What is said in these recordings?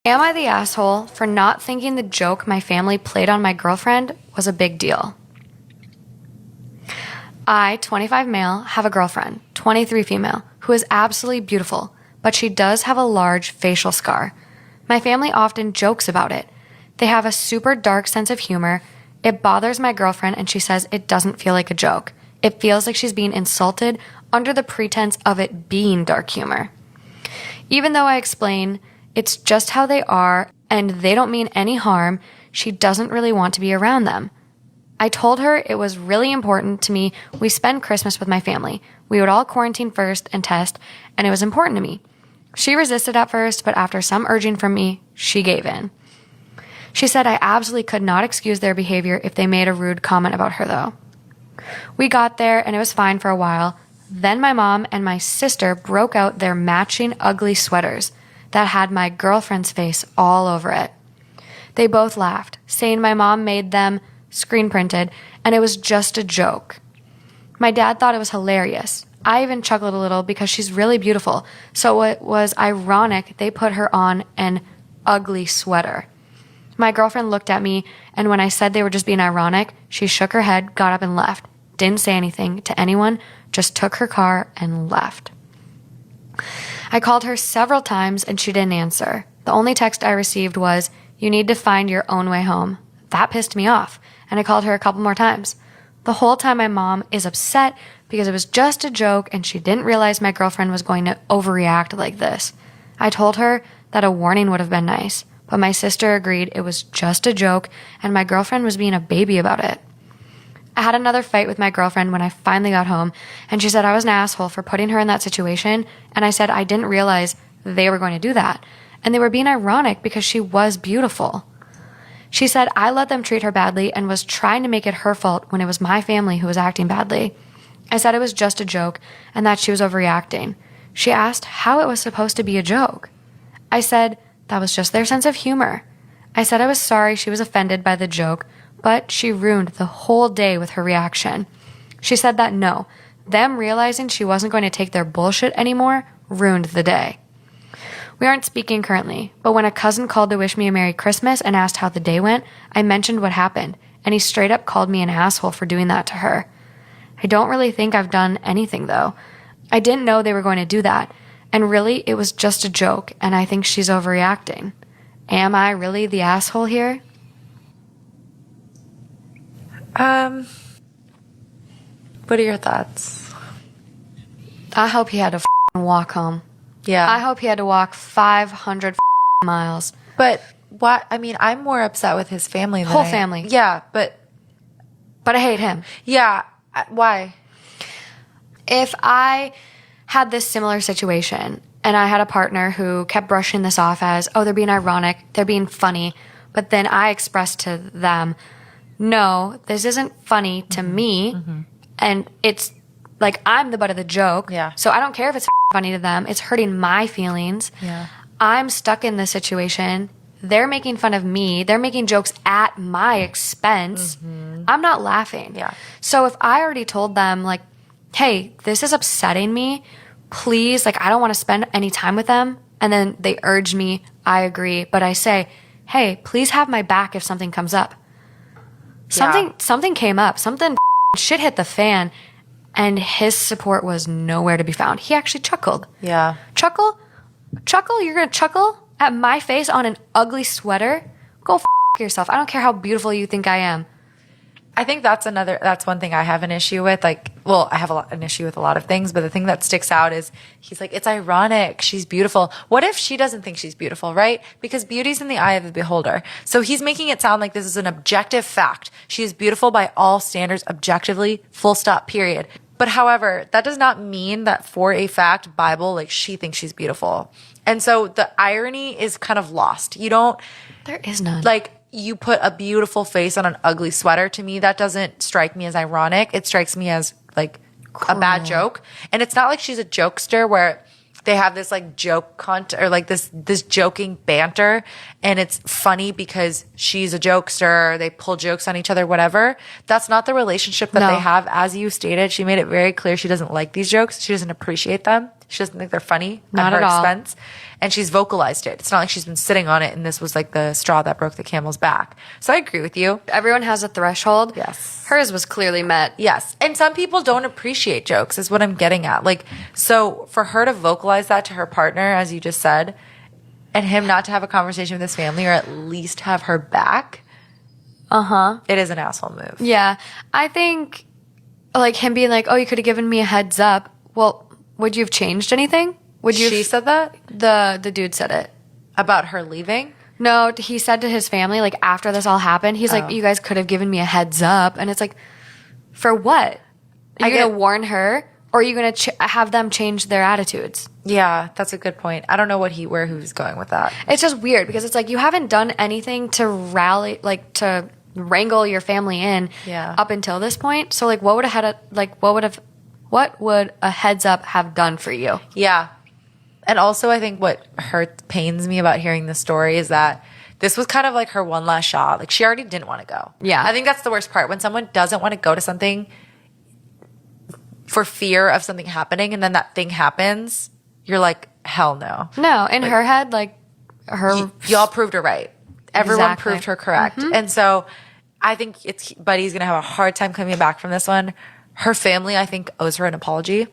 Am I the asshole for not thinking the joke my family played on my girlfriend was a big deal? I, 25 male, have a girlfriend, 23 female, who is absolutely beautiful, but she does have a large facial scar. My family often jokes about it. They have a super dark sense of humor. It bothers my girlfriend, and she says it doesn't feel like a joke. It feels like she's being insulted under the pretense of it being dark humor. Even though I explain it's just how they are and they don't mean any harm, she doesn't really want to be around them. I told her it was really important to me we spend Christmas with my family. We would all quarantine first and test, and it was important to me. She resisted at first, but after some urging from me, she gave in. She said I absolutely could not excuse their behavior if they made a rude comment about her, though. We got there, and it was fine for a while. Then my mom and my sister broke out their matching ugly sweaters that had my girlfriend's face all over it. They both laughed, saying my mom made them screen printed, and it was just a joke. My dad thought it was hilarious. I even chuckled a little because she's really beautiful, so it was ironic they put her on an ugly sweater. My girlfriend looked at me, and when I said they were just being ironic, she shook her head, got up and left. Didn't say anything to anyone, just took her car and left. I called her several times and she didn't answer. The only text I received was, "You need to find your own way home." That pissed me off, and I called her a couple more times. The whole time my mom is upset because it was just a joke and she didn't realize my girlfriend was going to overreact like this. I told her that a warning would have been nice, but my sister agreed it was just a joke and my girlfriend was being a baby about it. I had another fight with my girlfriend when I finally got home, and she said I was an asshole for putting her in that situation, and I said I didn't realize they were going to do that, and they were being ironic because she was beautiful. She said I let them treat her badly and was trying to make it her fault when it was my family who was acting badly. I said it was just a joke and that she was overreacting. She asked how it was supposed to be a joke. I said that was just their sense of humor. I said I was sorry she was offended by the joke, but she ruined the whole day with her reaction. She said that no, them realizing she wasn't going to take their bullshit anymore ruined the day. We aren't speaking currently, but when a cousin called to wish me a Merry Christmas and asked how the day went, I mentioned what happened, and he straight up called me an asshole for doing that to her. I don't really think I've done anything, though. I didn't know they were going to do that, and really, it was just a joke, and I think she's overreacting. Am I really the asshole here? What are your thoughts? I hope he had to walk home. Yeah. I hope he had to walk 500 miles. But what? I mean, I'm more upset with his family than Whole family. Yeah, but I hate him. yeah. Why? If I had this similar situation and I had a partner who kept brushing this off as, oh, they're being ironic, they're being funny, but then I expressed to them, no, this isn't funny to me, and it's like I'm the butt of the joke, Yeah. so I don't care if it's funny to them, it's hurting my feelings. Yeah. I'm stuck in this situation. They're making fun of me. They're making jokes at my expense. I'm not laughing. Yeah. So if I already told them, like, hey, this is upsetting me, please, like, I don't want to spend any time with them, and then they urge me, I agree, but I say, hey, please have my back if something comes up. Something came up. Something shit hit the fan, and his support was nowhere to be found. He actually chuckled. Yeah. Chuckle? You're going to chuckle at my face on an ugly sweater? Go yourself. I don't care how beautiful you think I am. I think that's one thing I have an issue with. Like, well, I have an issue with a lot of things, but the thing that sticks out is he's like, it's ironic. She's beautiful. What if she doesn't think she's beautiful, right? Because beauty's in the eye of the beholder. So he's making it sound like this is an objective fact. She is beautiful by all standards, objectively, full stop, period. But however, that does not mean that for a fact, Bible, like she thinks she's beautiful. And so the irony is kind of lost. There is none. Like, you put a beautiful face on an ugly sweater. To me, that doesn't strike me as ironic. It strikes me as like a bad joke. And it's not like she's a jokester where they have this like joke or like this joking banter, and it's funny because she's a jokester. They pull jokes on each other, whatever. That's not the relationship that they have. As you stated, she made it very clear she doesn't like these jokes. She doesn't appreciate them. She doesn't think they're funny Not at her at all. expense. And she's vocalized it. It's not like she's been sitting on it and this was like the straw that broke the camel's back. So I agree with you. Everyone has a threshold. Yes. Hers was clearly met. Yes. And some people don't appreciate jokes, is what I'm getting at. Like, so for her to vocalize that to her partner, as you just said, and him not to have a conversation with his family or at least have her back, it is an asshole move. Yeah. I think, like, him being like, oh, you could have given me a heads up. Well, would you have changed anything? Would you? She said that The dude said it. about her leaving. No, he said to his family, like, after this all happened, he's like, you guys could have given me a heads up. And it's like, for what? Are you going to warn her? Or are you going to have them change their attitudes? Yeah, that's a good point. I don't know where he was going with that. It's just weird because it's like you haven't done anything to rally, like, to wrangle your family in up until this point. So, like, what would a heads up have done for you? Yeah. And also, I think what pains me about hearing this story is that this was kind of like her one last shot. Like, she already didn't want to go. Yeah. I think that's the worst part. When someone doesn't want to go to something for fear of something happening and then that thing happens, you're like, hell no. No, in her head, like, Y'all proved her right. Everyone Exactly. proved her correct. And so I think Buddy's going to have a hard time coming back from this one. Her family, I think, owes her an apology.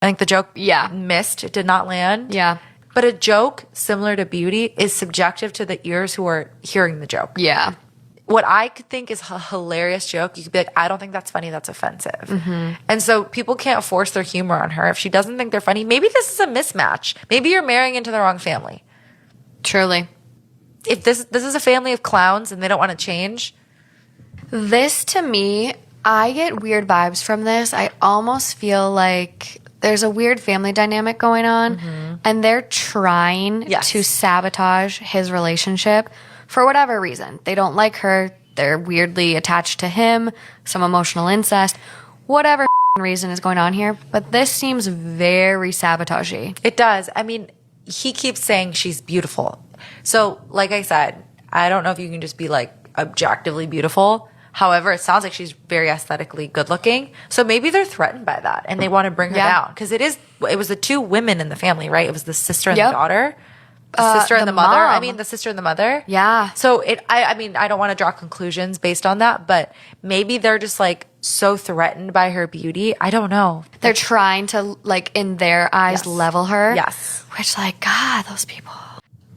I think the joke missed. It did not land. Yeah. But a joke similar to beauty is subjective to the ears who are hearing the joke. Yeah. What I could think is a hilarious joke, you could be like, I don't think that's funny, that's offensive. And so people can't force their humor on her. If she doesn't think they're funny, maybe this is a mismatch. Maybe you're marrying into the wrong family. Truly. If this is a family of clowns and they don't want to change. This, to me, I get weird vibes from this. I almost feel like there's a weird family dynamic going on, and they're trying to sabotage his relationship for whatever reason. They don't like her. They're weirdly attached to him, some emotional incest, whatever reason is going on here. But this seems very sabotagey. It does. I mean, he keeps saying she's beautiful. So, like I said, I don't know if you can just be like objectively beautiful. However, it sounds like she's very aesthetically good looking. So maybe they're threatened by that and they want to bring her down. Because it was the two women in the family, right? It was the sister and the daughter. The sister and the mother. mom. I mean, the sister and the mother. Yeah. So I mean, I don't want to draw conclusions based on that, but maybe they're just like so threatened by her beauty. I don't know. They're trying to, like, in their eyes, level her. Yes. Which, like, God, those people.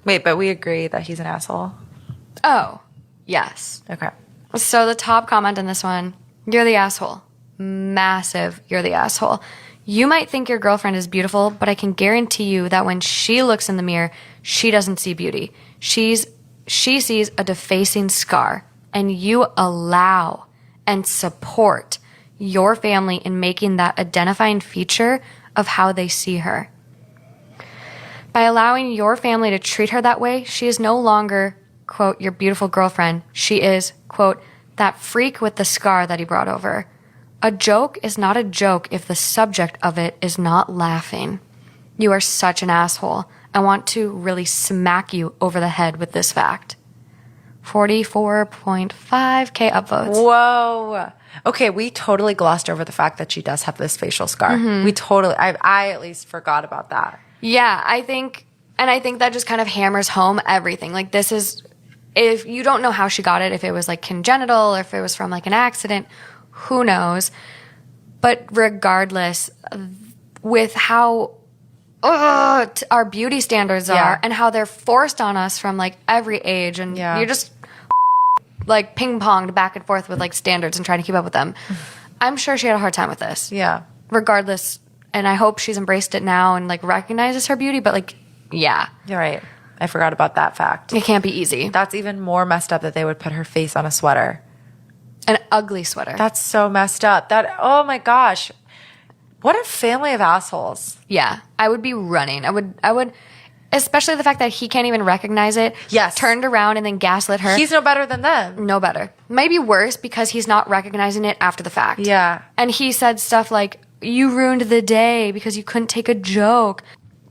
Wait, but we agree that he's an asshole. Oh, yes. Okay. So the top comment in this one, you're the asshole. Massive, you're the asshole. You might think your girlfriend is beautiful, but I can guarantee you that when she looks in the mirror, she doesn't see beauty. She sees a defacing scar, and you allow and support your family in making that identifying feature of how they see her. By allowing your family to treat her that way, she is no longer, quote, your beautiful girlfriend. She is, quote, that freak with the scar that he brought over. A joke is not a joke if the subject of it is not laughing. You are such an asshole. I want to really smack you over the head with this fact. 44.5K upvotes. Whoa. Okay, we totally glossed over the fact that she does have this facial scar. We totally, I at least forgot about that. Yeah, I think that just kind of hammers home everything. Like, this is, if you don't know how she got it, if it was like congenital or if it was from like an accident, who knows? But regardless, with how our beauty standards are and how they're forced on us from like every age, and you're just like ping-ponged back and forth with like standards and trying to keep up with them. I'm sure she had a hard time with this. Yeah. Regardless, and I hope she's embraced it now and like recognizes her beauty, but like, yeah. You're right. I forgot about that fact. It can't be easy. That's even more messed up that they would put her face on a sweater. An ugly sweater. That's so messed up. Oh my gosh. What a family of assholes. Yeah. I would be running. I would, especially the fact that he can't even recognize it. Yes. Turned around and then gaslit her. He's no better than them. No better. Maybe worse because he's not recognizing it after the fact. Yeah. And he said stuff like, you ruined the day because you couldn't take a joke.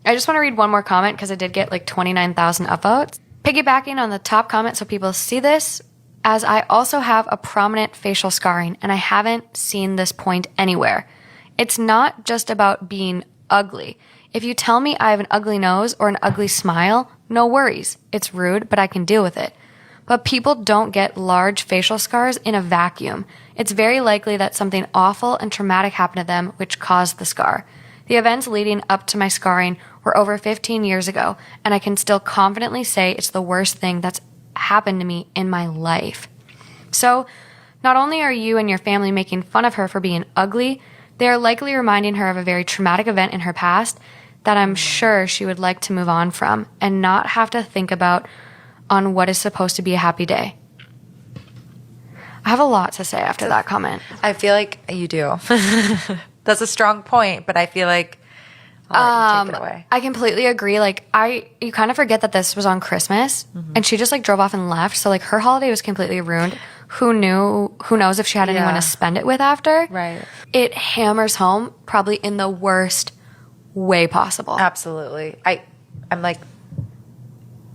I just want to read one more comment because I did get like 29,000 upvotes. Piggybacking on the top comment so people see this, as I also have a prominent facial scarring and I haven't seen this point anywhere. It's not just about being ugly. If you tell me I have an ugly nose or an ugly smile, no worries. It's rude, but I can deal with it. But people don't get large facial scars in a vacuum. It's very likely that something awful and traumatic happened to them which caused the scar. The events leading up to my scarring were over 15 years ago, and I can still confidently say it's the worst thing that's happened to me in my life. So, not only are you and your family making fun of her for being ugly, they are likely reminding her of a very traumatic event in her past that I'm sure she would like to move on from and not have to think about on what is supposed to be a happy day. I have a lot to say after that comment. I feel like you do. That's a strong point, but I feel like I'll let you take it away. I completely agree. Like, you kind of forget that this was on Christmas, and she just like drove off and left. So like her holiday was completely ruined. Who knew? Who knows if she had anyone Yeah. to spend it with after? Right. It hammers home probably in the worst way possible. Absolutely. I'm like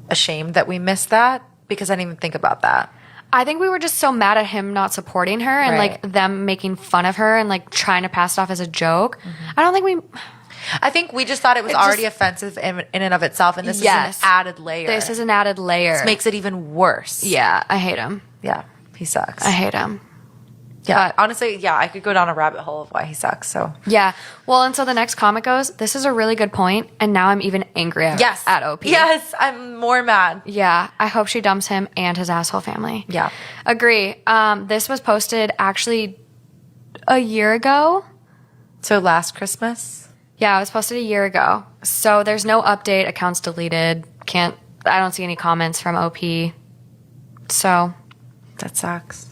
ashamed that we missed that because I didn't even think about that. I think we were just so mad at him not supporting her and Right. like them making fun of her and like trying to pass it off as a joke. I don't think we. I think we just thought it was already offensive in and of itself, and this Yes. is an added layer. This is an added layer. This makes it even worse. Yeah, I hate him. Yeah, he sucks. I hate him. yeah, honestly, yeah, I could go down a rabbit hole of why he sucks. So Yeah. Well, and so the next comment goes, this is a really good point, and now I'm even angry at OP. Yes, I'm more mad. Yeah. I hope she dumps him and his asshole family. Yeah. Agree. This was posted actually a year ago. So last Christmas. Yeah, it was posted a year ago. So there's no update. Account's deleted. I don't see any comments from OP. So That sucks.